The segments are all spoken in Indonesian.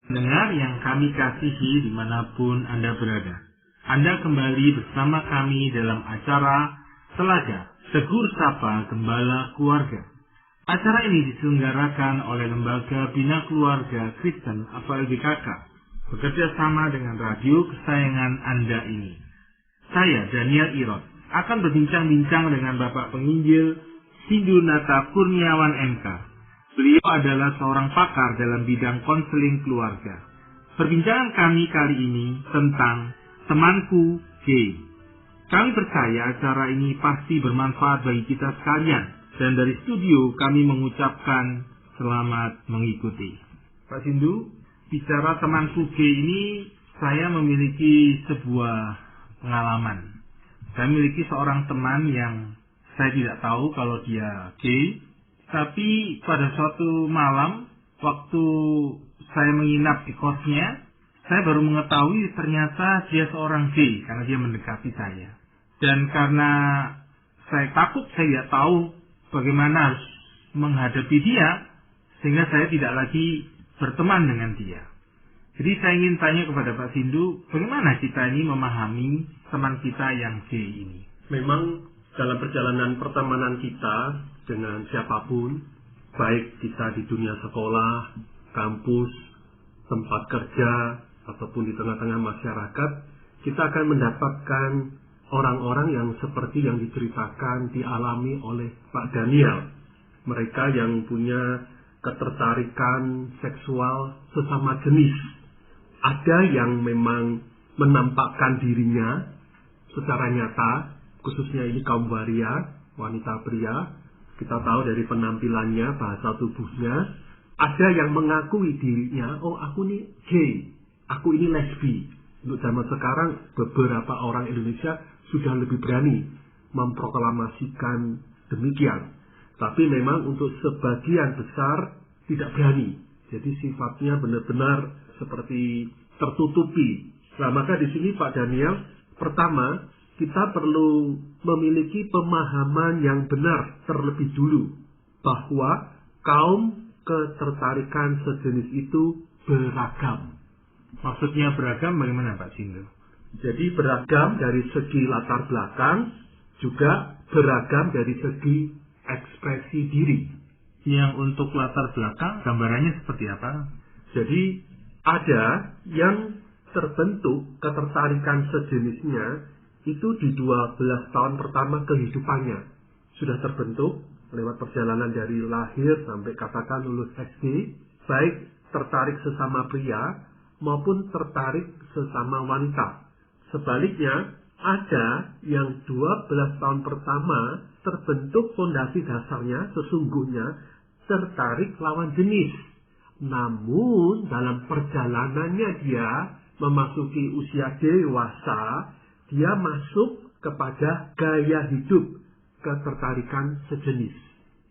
Pendengar yang kami kasihi dimanapun Anda berada, Anda kembali bersama kami dalam acara Telaga Tegur Sapa Gembala Keluarga. Acara ini diselenggarakan oleh Lembaga Bina Keluarga Kristen atau LBKK, bekerja sama dengan radio kesayangan Anda ini. Saya, Daniel Irot, akan berbincang-bincang dengan Bapak Penginjil Sindunata Kurniawan MK. Beliau adalah seorang pakar dalam bidang konseling keluarga. Perbincangan kami kali ini tentang temanku gay. Kami percaya acara ini pasti bermanfaat bagi kita sekalian. Dan dari studio kami mengucapkan selamat mengikuti. Pak Sindu, bicara temanku gay ini, saya memiliki sebuah pengalaman. Saya memiliki seorang teman yang saya tidak tahu kalau dia gay. Tapi pada suatu malam, waktu saya menginap di kosnya, saya baru mengetahui ternyata dia seorang gay karena dia mendekati saya. Dan karena saya takut, saya tidak tahu bagaimana harus menghadapi dia, sehingga saya tidak lagi berteman dengan dia. Jadi saya ingin tanya kepada Pak Sindu, bagaimana kita ini memahami teman kita yang gay ini? Memang dalam perjalanan pertemanan kita dengan siapapun, baik kita di dunia sekolah, kampus, tempat kerja, ataupun di tengah-tengah masyarakat, kita akan mendapatkan orang-orang yang seperti yang diceritakan, dialami oleh Pak Daniel. Mereka yang punya ketertarikan seksual sesama jenis. Ada yang memang menampakkan dirinya secara nyata, khususnya ini kaum waria, wanita pria. Kita tahu dari penampilannya, bahasa tubuhnya. Ada yang mengakui dirinya, oh aku ini gay, aku ini lesbi. Untuk zaman sekarang, beberapa orang Indonesia sudah lebih berani memproklamasikan demikian. Tapi memang untuk sebagian besar tidak berani. Jadi sifatnya benar-benar seperti tertutupi. Nah, maka di sini Pak Daniel, pertama, kita perlu memiliki pemahaman yang benar terlebih dulu bahwa kaum ketertarikan sejenis itu beragam. Maksudnya beragam bagaimana Pak Sindu? Jadi beragam dari segi latar belakang, juga beragam dari segi ekspresi diri. Yang untuk latar belakang, gambarannya seperti apa? Jadi ada yang terbentuk ketertarikan sejenisnya itu di 12 tahun pertama kehidupannya. Sudah terbentuk lewat perjalanan dari lahir sampai katakan lulus SD, baik tertarik sesama pria maupun tertarik sesama wanita. Sebaliknya, ada yang 12 tahun pertama terbentuk fondasi dasarnya sesungguhnya tertarik lawan jenis. Namun dalam perjalanannya dia memasuki usia dewasa, dia masuk kepada gaya hidup ketertarikan sejenis.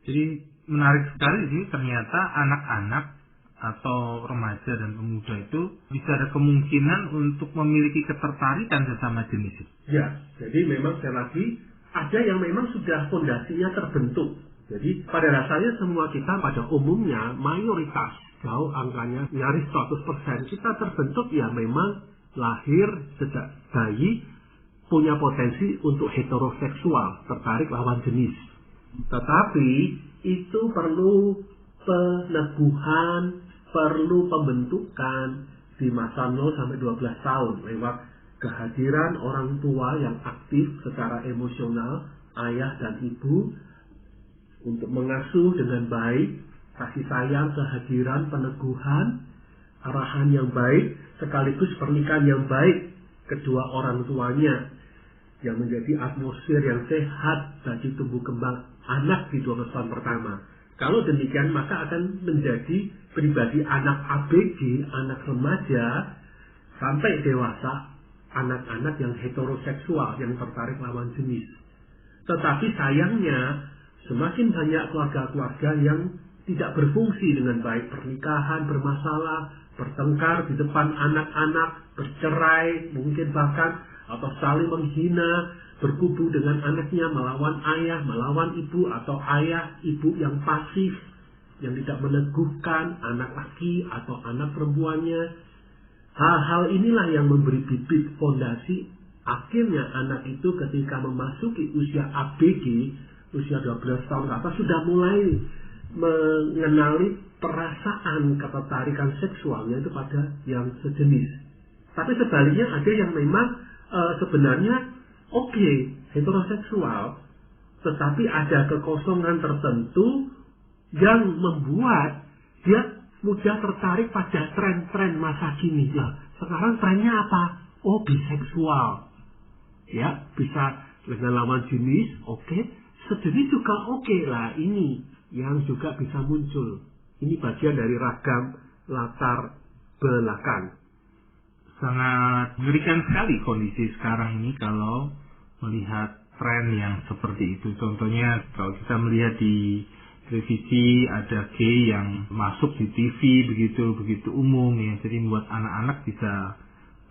Jadi menarik sekali sih, ternyata anak-anak atau remaja dan pemuda itu bisa ada kemungkinan untuk memiliki ketertarikan sesama jenis. Ya, jadi memang sekali lagi ada yang memang sudah fondasinya terbentuk. Jadi pada dasarnya semua kita pada umumnya mayoritas, jauh angkanya nyaris 100%, kita terbentuk ya memang lahir sejak bayi punya potensi untuk heteroseksual, tertarik lawan jenis. Tetapi itu perlu peneguhan, perlu pembentukan di masa 0 sampai 12 tahun lewat kehadiran orang tua yang aktif secara emosional, ayah dan ibu, untuk mengasuh dengan baik, kasih sayang, kehadiran, peneguhan, arahan yang baik, sekaligus pernikahan yang baik kedua orang tuanya, yang menjadi atmosfer yang sehat bagi tumbuh kembang anak di 12 tahun pertama. Kalau demikian, maka akan menjadi pribadi anak ABG, anak remaja, sampai dewasa, anak-anak yang heteroseksual, yang tertarik lawan jenis. Tetapi sayangnya, semakin banyak keluarga-keluarga yang tidak berfungsi dengan baik, pernikahan bermasalah, bertengkar di depan anak-anak, bercerai, mungkin bahkan, atau saling menghina, berkubu dengan anaknya, melawan ayah, melawan ibu, atau ayah, ibu yang pasif, yang tidak meneguhkan anak laki atau anak perempuannya. Hal-hal inilah yang memberi bibit fondasi. Akhirnya anak itu ketika memasuki usia ABG, usia 12 tahun ke atas, sudah mulai mengenali perasaan ketertarikan seksualnya itu pada yang sejenis. Tapi sebaliknya ada yang memang sebenarnya oke, heteroseksual, tetapi ada kekosongan tertentu yang membuat dia mudah tertarik pada tren-tren masa kini. Nah, sekarang trennya apa? Oh, biseksual. Ya, bisa dengan lawan jenis, oke. Sejenis juga oke lah, ini yang juga bisa muncul. Ini bagian dari ragam latar belakang. Sangat mengerikan sekali kondisi sekarang ini kalau melihat tren yang seperti itu. Contohnya kalau kita melihat di televisi ada gay yang masuk di TV begitu umum ya, jadi membuat anak-anak bisa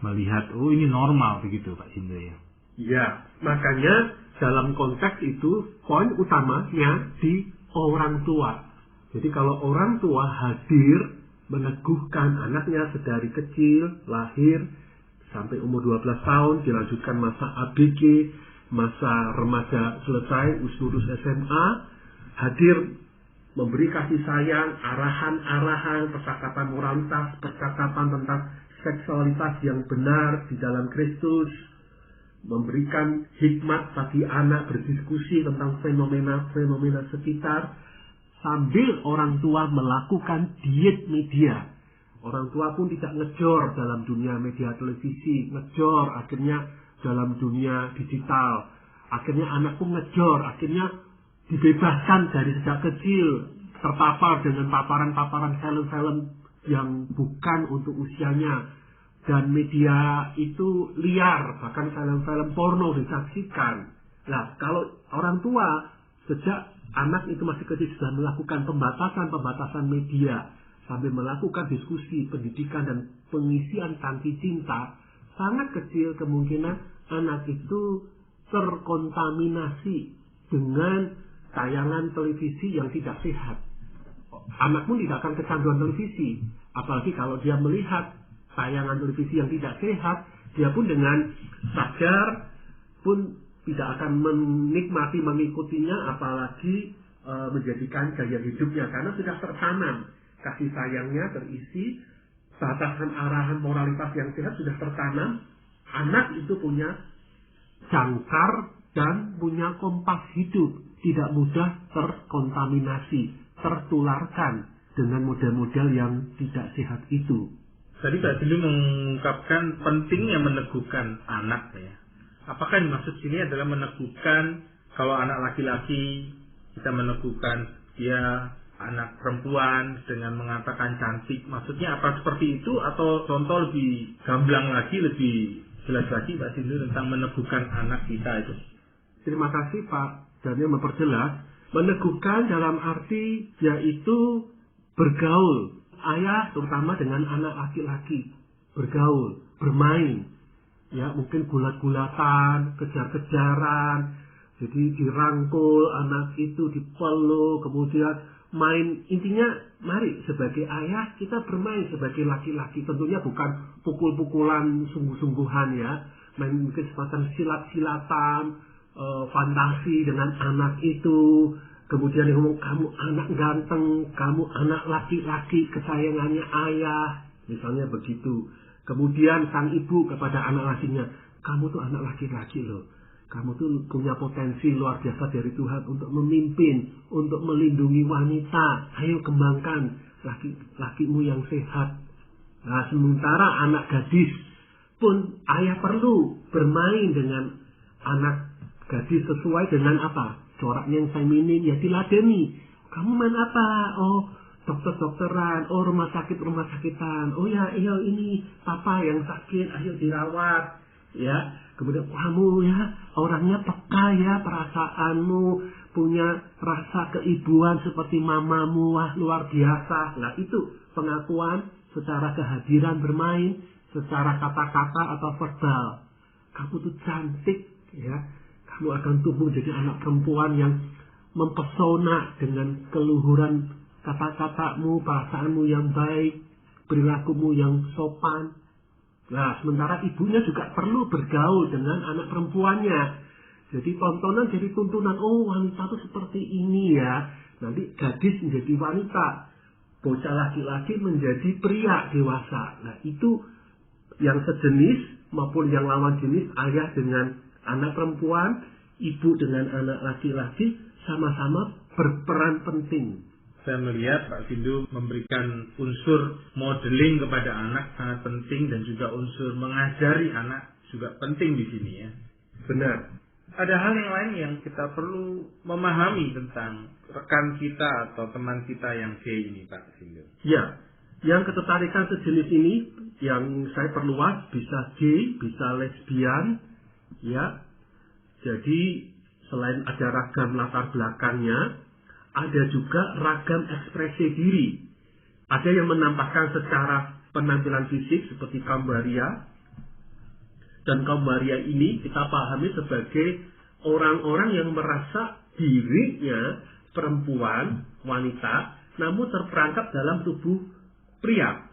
melihat oh ini normal begitu Pak Sindo ya. Ya, makanya dalam konteks itu poin utamanya di orang tua. Jadi kalau orang tua hadir meneguhkan anaknya sedari kecil, lahir sampai umur 12 tahun, dilanjutkan masa ABG, masa remaja selesai, lulus SMA, hadir memberi kasih sayang, arahan-arahan, percakapan moralitas, percakapan tentang seksualitas yang benar di dalam Kristus, memberikan hikmat bagi anak berdiskusi tentang fenomena-fenomena sekitar, sambil orang tua melakukan diet media. Orang tua pun tidak ngejor dalam dunia media televisi, ngejor akhirnya dalam dunia digital. Akhirnya anak pun ngejor, akhirnya dibebaskan dari sejak kecil, terpapar dengan paparan-paparan film-film yang bukan untuk usianya. Dan media itu liar, bahkan film-film porno disaksikan. Nah, kalau orang tua sejak anak itu masih kecil sudah melakukan pembatasan media, sambil melakukan diskusi, pendidikan, dan pengisian tangki cinta, sangat kecil kemungkinan anak itu terkontaminasi dengan tayangan televisi yang tidak sehat. Anak pun tidak akan kecanduan televisi, apalagi kalau dia melihat tayangan televisi yang tidak sehat, dia pun dengan sadar pun tidak akan menikmati mengikutinya, apalagi menjadikan gaya hidupnya, karena sudah tertanam kasih sayangnya, terisi batasan arahan moralitas yang sehat sudah tertanam. Anak itu punya jangkar dan punya kompas hidup, tidak mudah terkontaminasi, tertularkan dengan model-model yang tidak sehat itu. Tadi Pak Sindo mengungkapkan pentingnya meneguhkan anak ya. Apakah yang dimaksud sini adalah meneguhkan kalau anak laki-laki kita meneguhkan dia anak perempuan dengan mengatakan cantik, maksudnya apa seperti itu, atau contoh lebih gamblang lagi, lebih jelas lagi Pak Sindo tentang meneguhkan anak kita itu? Terima kasih Pak Daniel memperjelas. Meneguhkan dalam arti yaitu bergaul, ayah terutama dengan anak laki-laki, bergaul, bermain, ya mungkin gulat-gulatan, kejar-kejaran, jadi dirangkul anak itu, dipeluk, kemudian main. Intinya mari sebagai ayah kita bermain sebagai laki-laki, tentunya bukan pukul-pukulan sungguh-sungguhan ya, main mungkin semacam silat-silatan, fantasi dengan anak itu. Kemudian dia ngomong, kamu anak ganteng, kamu anak laki-laki kesayangannya ayah, misalnya begitu. Kemudian sang ibu kepada anak lakinya, kamu tuh anak laki-laki loh, kamu tuh punya potensi luar biasa dari Tuhan untuk memimpin, untuk melindungi wanita, ayo kembangkan lakimu yang sehat. Nah, sementara anak gadis pun ayah perlu bermain dengan anak gadis sesuai dengan apa? Coraknya yang feminin, ya diladeni. Kamu main apa? Oh, dokter-dokteran, oh rumah sakitan. Oh ya, iya ini papa yang sakit, ayo dirawat. Ya, kemudian kamu ya orangnya peka ya, perasaanmu, punya rasa keibuan seperti mamamu, wah luar biasa. Nah itu pengakuan secara kehadiran bermain, secara kata-kata atau verbal. Kamu tuh cantik ya. Kamu akan tumbuh jadi anak perempuan yang mempesona dengan keluhuran kata-katamu, perasaanmu yang baik, perilakumu yang sopan. Nah, sementara ibunya juga perlu bergaul dengan anak perempuannya. Jadi tontonan jadi tuntunan, oh wanita itu seperti ini ya. Nanti gadis menjadi wanita, bocah laki-laki menjadi pria dewasa. Nah, itu yang sejenis maupun yang lawan jenis, ayah dengan anak perempuan, ibu dengan anak laki-laki, sama-sama berperan penting. Saya melihat Pak Sindu memberikan unsur modeling kepada anak sangat penting, dan juga unsur mengajari anak juga penting di sini ya. Benar. Ada hal yang lain yang kita perlu memahami tentang rekan kita atau teman kita yang gay ini, Pak Sindu. Ya, yang ketertarikan sejenis ini yang saya perluas bisa gay, bisa lesbian, ya. Jadi selain ada ragam latar belakangnya, ada juga ragam ekspresi diri. Ada yang menampakkan secara penampilan fisik seperti kaum waria. Dan kaum waria ini kita pahami sebagai orang-orang yang merasa dirinya perempuan, wanita, namun terperangkap dalam tubuh pria.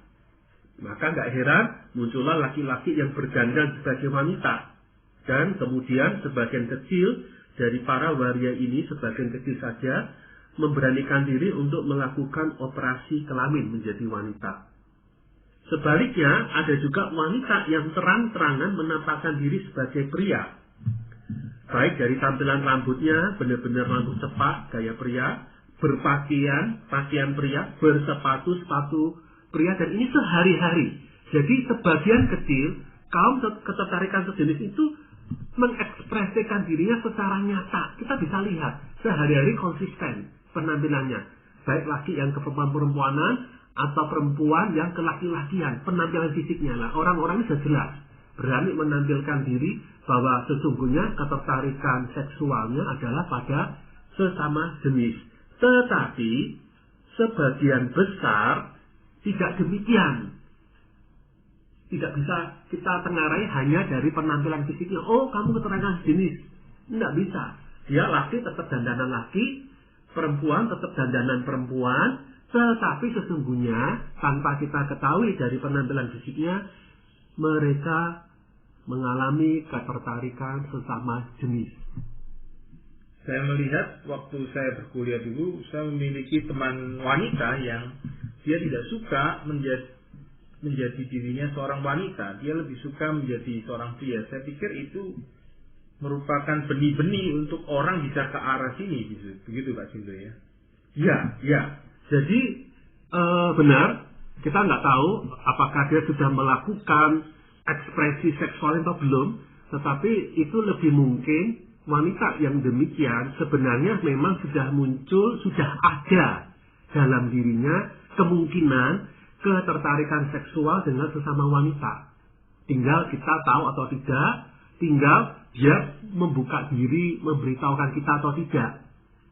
Maka nggak heran muncullah laki-laki yang berdandan sebagai wanita. Dan kemudian sebagian kecil dari para waria ini, sebagian kecil saja, memberanikan diri untuk melakukan operasi kelamin menjadi wanita. Sebaliknya, ada juga wanita yang terang-terangan menampakkan diri sebagai pria. Baik dari tampilan rambutnya, benar-benar rambut sepak, gaya pria, berpakaian, pakaian pria, bersepatu-sepatu pria, dan ini sehari-hari. Jadi sebagian kecil, kaum ketertarikan sejenis itu mengekspresikan dirinya secara nyata. Kita bisa lihat, sehari-hari konsisten penampilannya, baik laki yang ke perempuanan atau perempuan yang ke laki-lakian, penampilan fisiknya. Nah, orang-orang ini sudah jelas berani menampilkan diri bahwa sesungguhnya ketertarikan seksualnya adalah pada sesama jenis. Tetapi sebagian besar tidak demikian. Tidak bisa kita tengarai hanya dari penampilan fisiknya. Oh, kamu ketertarikan jenis. Tidak bisa. Dia laki tetap dandanan laki, perempuan tetap dandanan perempuan, tetapi sesungguhnya tanpa kita ketahui dari penampilan fisiknya, mereka mengalami ketertarikan sesama jenis. Saya melihat waktu saya berkuliah dulu, saya memiliki teman wanita yang dia tidak suka menjadi dirinya seorang wanita. Dia lebih suka menjadi seorang pria. Saya pikir itu merupakan benih-benih untuk orang bisa ke arah sini, begitu Pak Sindu ya? Ya. Jadi benar, kita nggak tahu apakah dia sudah melakukan ekspresi seksual atau belum, tetapi itu lebih mungkin wanita yang demikian sebenarnya memang sudah muncul, sudah ada dalam dirinya kemungkinan ketertarikan seksual dengan sesama wanita. Tinggal kita tahu atau tidak, tinggal dia membuka diri, memberitahukan kita atau tidak.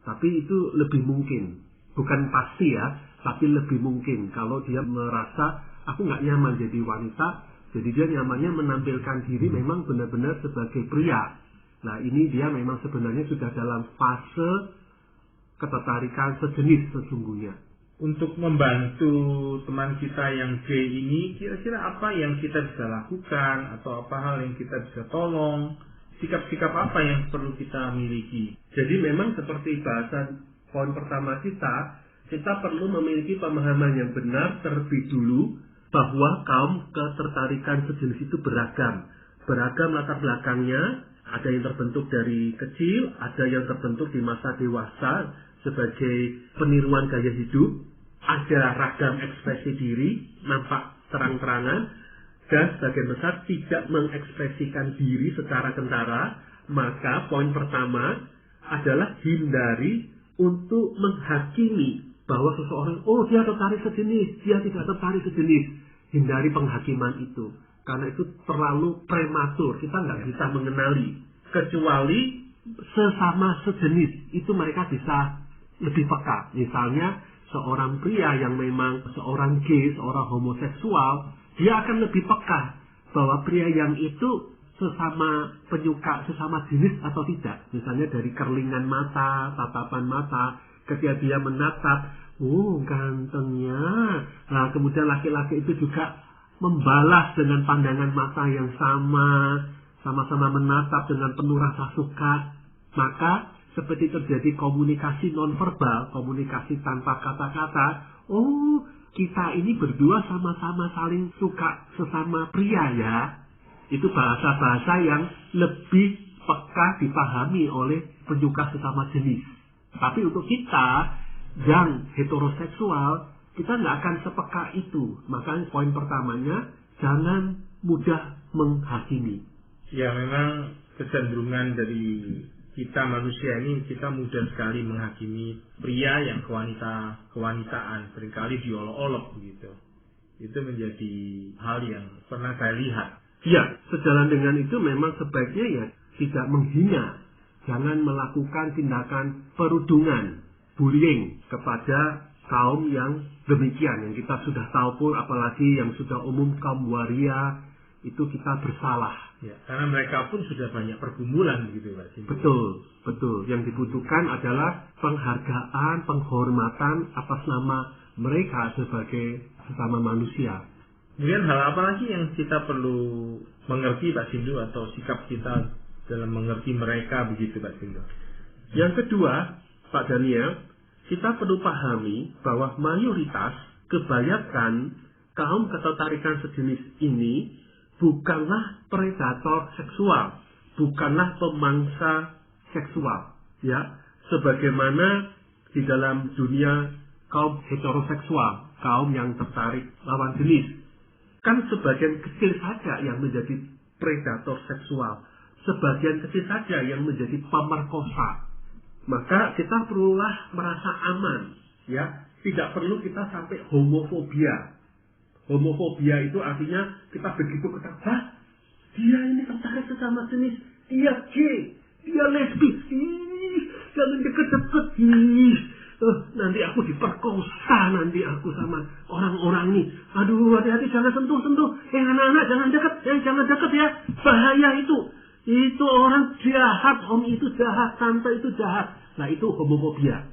Tapi itu lebih mungkin. Bukan pasti ya, tapi lebih mungkin. Kalau dia merasa, aku nggak nyaman jadi wanita, jadi dia nyamannya menampilkan diri memang benar-benar sebagai pria. Nah, ini dia memang sebenarnya sudah dalam fase ketertarikan sejenis sesungguhnya. Untuk membantu teman kita yang gay ini, kira-kira apa yang kita bisa lakukan, atau apa hal yang kita bisa tolong, sikap-sikap apa yang perlu kita miliki? Jadi memang seperti bahasan poin pertama kita perlu memiliki pemahaman yang benar terlebih dulu bahwa kaum ketertarikan sejenis itu beragam. Beragam latar belakangnya, ada yang terbentuk dari kecil, ada yang terbentuk di masa dewasa sebagai peniruan gaya hidup, ada ragam ekspresi diri, nampak terang-terangan, dan sebagian besar tidak mengekspresikan diri secara kentara. Maka poin pertama adalah hindari untuk menghakimi bahwa seseorang, oh dia tertarik sejenis, dia tidak tertarik sejenis. Hindari penghakiman itu, karena itu terlalu prematur, kita nggak bisa mengenali. Kecuali sesama sejenis, itu mereka bisa lebih peka. Misalnya seorang pria yang memang seorang gay, seorang homoseksual, dia akan lebih peka bahwa pria yang itu sesama penyuka, sesama jenis atau tidak. Misalnya dari kerlingan mata, tatapan mata, Ketika dia menatap, gantengnya. Nah, kemudian laki-laki itu juga membalas dengan pandangan mata yang sama-sama menatap dengan penuh rasa suka. Maka seperti terjadi komunikasi nonverbal, komunikasi tanpa kata-kata. Kita ini berdua sama-sama saling suka sesama pria ya. Itu bahasa-bahasa yang lebih peka dipahami oleh penyuka sesama jenis. Tapi untuk kita yang heteroseksual, kita nggak akan sepeka itu. Makanya poin pertamanya, jangan mudah menghakimi. Ya, memang kecenderungan dari kita manusia ini, kita mudah sekali menghakimi pria yang kewanitaan, seringkali diolok-olok begitu. Itu menjadi hal yang pernah saya lihat. Ya, sejalan dengan itu memang sebaiknya ya tidak menghina. Jangan melakukan tindakan perundungan, bullying kepada kaum yang demikian. Yang kita sudah tahu pun, apalagi yang sudah umum kaum waria, itu kita bersalah. Ya, karena mereka pun sudah banyak pergumulan begitu Pak. Betul. Yang dibutuhkan adalah penghargaan, penghormatan atas nama mereka sebagai sesama manusia. Kemudian hal apa lagi yang kita perlu mengerti Pak Sindu, atau sikap kita dalam mengerti mereka begitu Pak Sindu? Yang kedua, Pak Daniel, kita perlu pahami bahwa mayoritas kebanyakan kaum ketertarikan sejenis ini bukanlah predator seksual, bukanlah pemangsa seksual, ya. Sebagaimana di dalam dunia kaum heteroseksual, kaum yang tertarik lawan jenis, kan sebagian kecil saja yang menjadi predator seksual, sebagian kecil saja yang menjadi pemerkosa. Maka kita perlulah merasa aman, ya. Tidak perlu kita sampai homofobia. Homofobia itu artinya kita begitu ketakutan, dia ini tertarik sesama jenis, dia gay, dia lesbis, jangan deket-deket, nanti aku diperkosa, nanti aku sama orang-orang ini. Aduh, hati-hati, jangan sentuh-sentuh, anak-anak jangan dekat ya, bahaya itu. Itu orang jahat, om itu jahat, tante itu jahat. Nah, itu homofobia.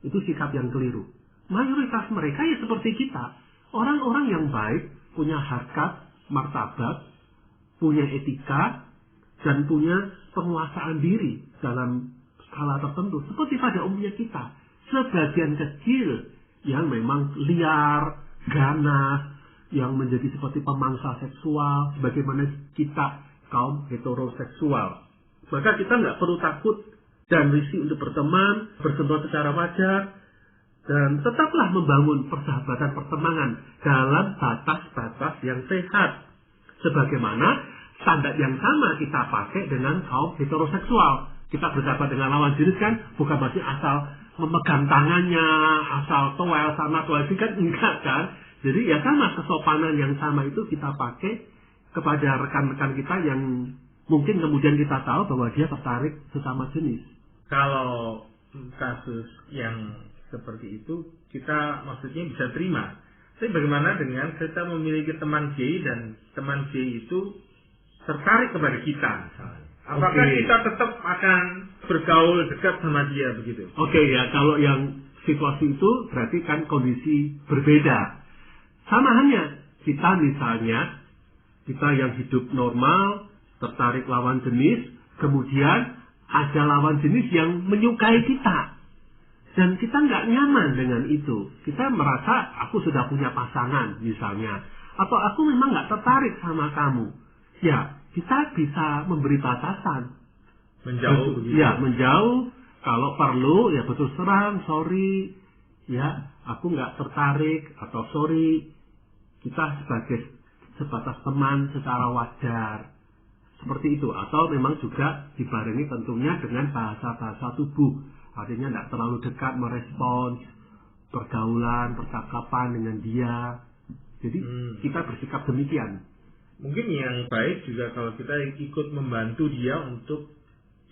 Itu sikap yang keliru. Mayoritas mereka ya seperti kita. Orang-orang yang baik, punya harkat, martabat, punya etika, dan punya penguasaan diri dalam skala tertentu. Seperti pada umumnya kita. Sebagian kecil yang memang liar, ganas, yang menjadi seperti pemangsa seksual, sebagaimana kita kaum heteroseksual. Maka kita nggak perlu takut dan risih untuk berteman, bersentuhan secara wajar, dan tetaplah membangun persahabatan pertemanan dalam batas-batas yang sehat. Sebagaimana standar yang sama kita pakai dengan kaum heteroseksual. Kita bersahabat dengan lawan jenis kan bukan berarti asal memegang tangannya, asal toel sama toel kan enggak kan. Jadi ya sama, kesopanan yang sama itu kita pakai kepada rekan-rekan kita yang mungkin kemudian kita tahu bahwa dia tertarik sesama jenis. Kalau kasus yang seperti itu kita maksudnya bisa terima. Tapi bagaimana dengan kita memiliki teman gay dan teman gay itu tertarik kepada kita misalnya? Apakah kita tetap akan bergaul dekat sama dia begitu? Ya, kalau yang situasi itu berarti kan kondisi berbeda. Sama hanya kita misalnya, kita yang hidup normal, tertarik lawan jenis, kemudian ada lawan jenis yang menyukai kita. Dan kita nggak nyaman dengan itu. Kita merasa aku sudah punya pasangan misalnya. Atau aku memang nggak tertarik sama kamu. Ya, kita bisa memberi batasan. Menjauh begitu. Ya, menjauh. Kalau perlu, ya betul serang, sorry. Ya, aku nggak tertarik. Atau sorry. Kita sebatas teman secara wajar. Seperti itu. Atau memang juga dibarengi tentunya dengan bahasa-bahasa tubuh. Artinya tidak terlalu dekat merespons pergaulan, percakapan dengan dia. Jadi kita bersikap demikian. Mungkin yang baik juga kalau kita ikut membantu dia untuk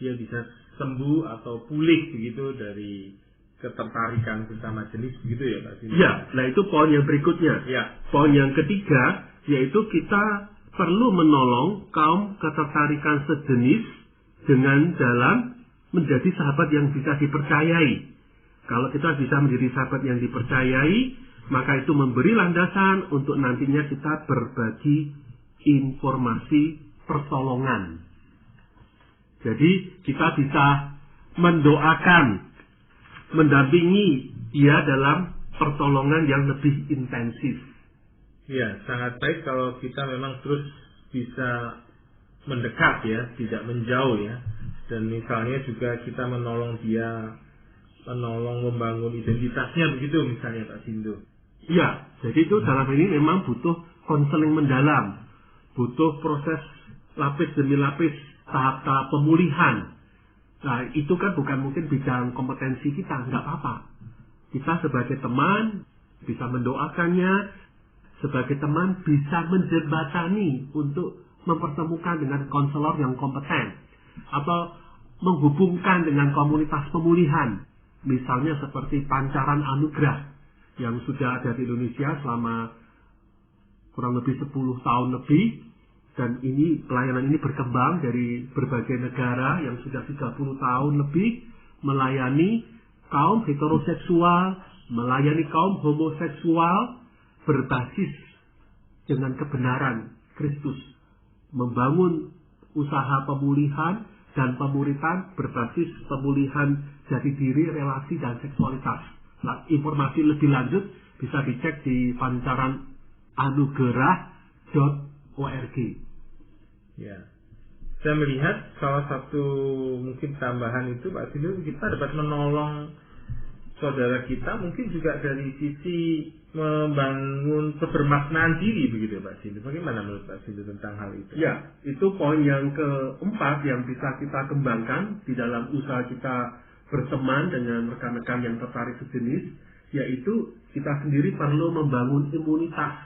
dia bisa sembuh atau pulih begitu dari ketertarikan sesama jenis begitu ya Pak Sini? Ya, nah itu poin yang berikutnya. Ya. Poin yang ketiga yaitu kita perlu menolong kaum ketertarikan sejenis dengan jalan menjadi sahabat yang bisa dipercayai. Kalau kita bisa menjadi sahabat yang dipercayai, maka itu memberi landasan untuk nantinya kita berbagi informasi pertolongan. Jadi kita bisa mendoakan, mendampingi dia dalam pertolongan yang lebih intensif. Ya, sangat baik kalau kita memang terus bisa mendekat ya, tidak menjauh ya. Dan misalnya juga kita menolong dia, menolong membangun identitasnya begitu misalnya Pak Sindu. Ya, jadi itu dalam ini memang butuh konseling mendalam, butuh proses lapis demi lapis, tahap-tahap pemulihan. Nah, itu kan bukan mungkin bidang kompetensi kita, nggak apa-apa. Kita sebagai teman bisa mendoakannya, sebagai teman bisa menjembatani untuk mempertemukan dengan konselor yang kompeten, atau menghubungkan dengan komunitas pemulihan, misalnya seperti Pancaran Anugerah yang sudah ada di Indonesia selama kurang lebih 10 tahun lebih, dan ini pelayanan ini berkembang dari berbagai negara yang sudah 30 tahun lebih melayani kaum heteroseksual, melayani kaum homoseksual berbasis dengan kebenaran Kristus, membangun usaha pemulihan dan pemuritan berbasis pemulihan jati diri, relasi, dan seksualitas. Nah, informasi lebih lanjut bisa dicek di pancaranugerah.org. Ya, saya melihat salah satu mungkin tambahan itu Pak Sindu, kita dapat menolong saudara kita mungkin juga dari sisi membangun kebermaknaan diri begitu Pak Sindu. Bagaimana menurut Pak Sindu tentang hal itu? Ya, itu poin yang keempat yang bisa kita kembangkan di dalam usaha kita berteman dengan rekan-rekan yang tertarik sejenis, yaitu kita sendiri perlu membangun imunitas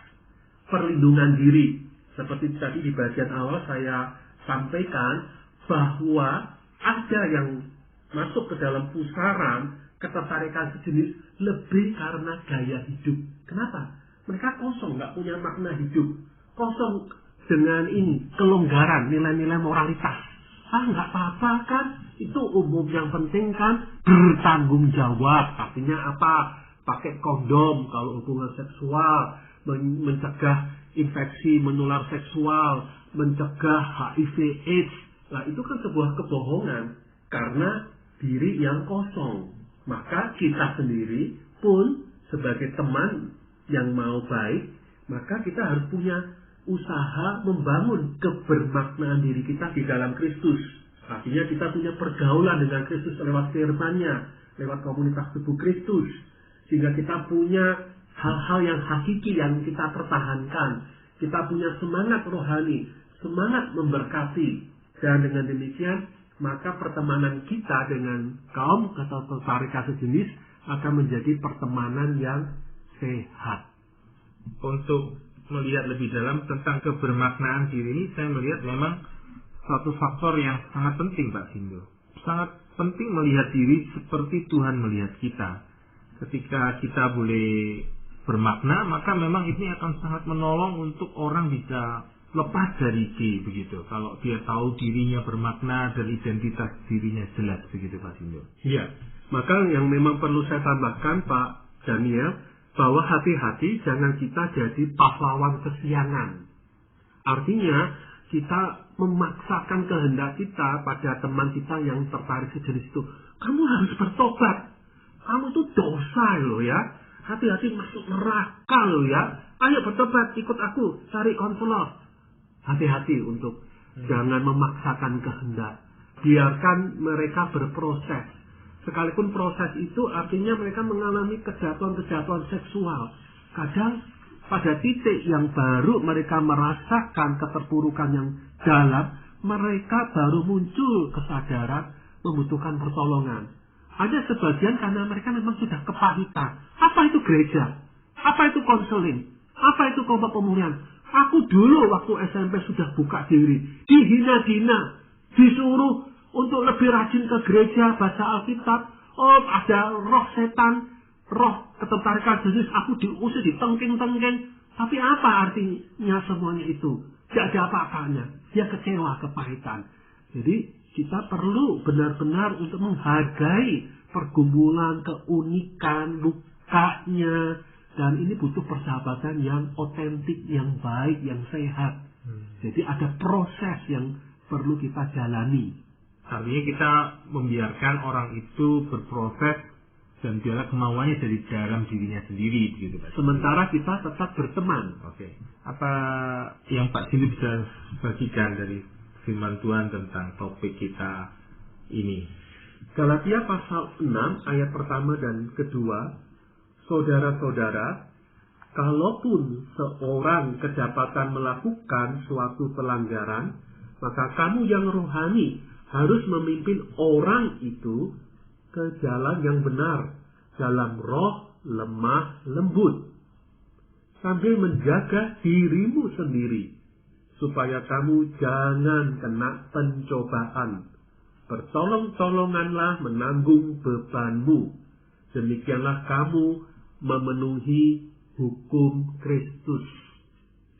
perlindungan diri. Seperti tadi di bagian awal saya sampaikan bahwa ada yang masuk ke dalam pusaran ketertarikan sejenis lebih karena gaya hidup. Kenapa? Mereka kosong, nggak punya makna hidup. Kosong dengan ini, kelonggaran, nilai-nilai moralitas. Nggak apa-apa kan? Itu umum, yang penting kan bertanggung jawab. Artinya apa? Pakai kondom kalau hubungan seksual, mencegah infeksi menular seksual, mencegah HIV/AIDS. Nah, itu kan sebuah kebohongan karena diri yang kosong. Maka kita sendiri pun sebagai teman yang mau baik, maka kita harus punya usaha membangun kebermaknaan diri kita di dalam Kristus. Artinya kita punya pergaulan dengan Kristus lewat firman-Nya, lewat komunitas tubuh Kristus, sehingga kita punya hal-hal yang hakiki yang kita pertahankan. Kita punya semangat rohani, semangat memberkati, dan dengan demikian maka pertemanan kita dengan kaum atau ketertarikan sejenis akan menjadi pertemanan yang sehat. Untuk melihat lebih dalam tentang kebermaknaan diri ini, saya melihat memang satu faktor yang sangat penting Pak Sindu. Sangat penting melihat diri seperti Tuhan melihat kita. Ketika kita boleh bermakna, maka memang ini akan sangat menolong untuk orang bisa lepas dari G begitu. Kalau dia tahu dirinya bermakna dan identitas dirinya jelas begitu Pak Sindu. Iya. Maka yang memang perlu saya tambahkan Pak Daniel, bahwa hati-hati jangan kita jadi pahlawan kesiangan. Artinya kita memaksakan kehendak kita pada teman kita yang tertarik sejenis itu. Kamu harus bertobat. Kamu tuh dosa loh ya. Hati-hati masuk neraka loh ya. Ayo bertobat, ikut aku, cari konselor. Hati-hati untuk jangan memaksakan kehendak. Biarkan mereka berproses. Sekalipun proses itu artinya mereka mengalami kejatuhan-kejatuhan seksual. Kadang pada titik yang baru mereka merasakan keterpurukan yang dalam, mereka baru muncul kesadaran membutuhkan pertolongan. Ada sebagian karena mereka memang sudah kepahitan. Apa itu gereja? Apa itu konseling? Apa itu kelompok pemulihan? Aku dulu waktu SMP sudah buka diri, dihina-hina, disuruh untuk lebih rajin ke gereja, baca Alkitab. Oh, ada roh setan, roh ketertarikan sejenis, aku diusir, ditengking-tengking. Tapi apa artinya semuanya itu? Tidak ada apa-apanya. Dia kecewa, kepahitan. Jadi kita perlu benar-benar untuk menghargai pergumulan, keunikan, lukanya. Dan ini butuh persahabatan yang otentik, yang baik, yang sehat. Jadi ada proses yang perlu kita jalani. Artinya kita membiarkan orang itu berproses dan biarlah kemauannya dari dalam dirinya sendiri, begitu Pak. Sementara kita tetap berteman. Oke. Apa yang Pak Sindu bisa bagikan dari firman Tuhan tentang topik kita ini? Galatia pasal 6 ayat pertama dan kedua. Saudara-saudara, kalaupun seorang kedapatan melakukan suatu pelanggaran, maka kamu yang rohani harus memimpin orang itu ke jalan yang benar, dalam roh lemah lembut, sambil menjaga dirimu sendiri, supaya kamu jangan kena pencobaan. Bertolong-tolonganlah menanggung bebanmu. Demikianlah kamu memenuhi hukum Kristus.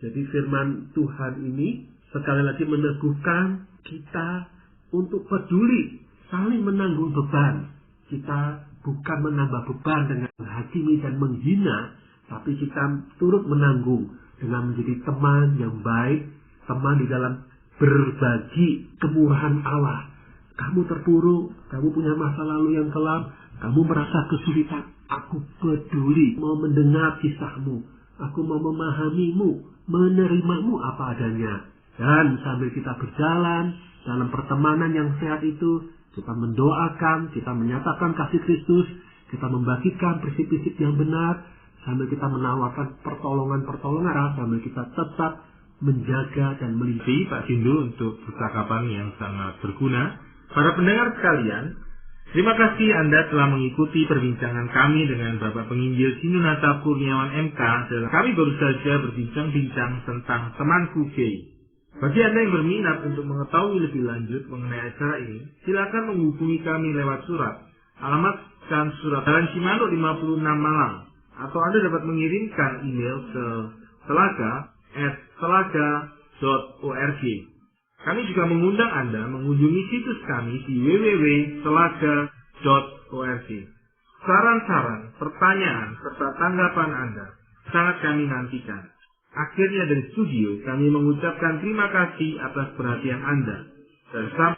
Jadi firman Tuhan ini sekali lagi meneguhkan kita untuk peduli, saling menanggung beban. Kita bukan menambah beban dengan menghakimi dan menghina, tapi kita turut menanggung dengan menjadi teman yang baik, teman di dalam berbagi kemurahan Allah. Kamu terpuruk, kamu punya masa lalu yang kelam, kamu merasa kesulitan. Aku peduli, mau mendengar kisahmu. Aku mau memahamimu, menerimamu apa adanya. Dan sambil kita berjalan dalam pertemanan yang sehat itu, kita mendoakan, kita menyatakan kasih Kristus, kita membagikan prinsip-prinsip yang benar, sambil kita menawarkan pertolongan-pertolongan, sambil kita tetap menjaga dan melindungi. Pak Sindu untuk percakapan yang sangat berguna. Para pendengar sekalian, terima kasih Anda telah mengikuti perbincangan kami dengan Bapak Penginjil Sinunata Kurniawan MK. Kami baru saja berbincang-bincang tentang temanku gay. Bagi Anda yang berminat untuk mengetahui lebih lanjut mengenai acara ini, silakan menghubungi kami lewat surat. Alamat dan surat Jalan Cimanuk 56 Malang. Atau Anda dapat mengirimkan email ke telaga@telaga.org. Kami juga mengundang Anda mengunjungi situs kami di www.telaga.org. Saran-saran, pertanyaan, serta tanggapan Anda sangat kami nantikan. Akhirnya dari studio, kami mengucapkan terima kasih atas perhatian Anda. Dan sampai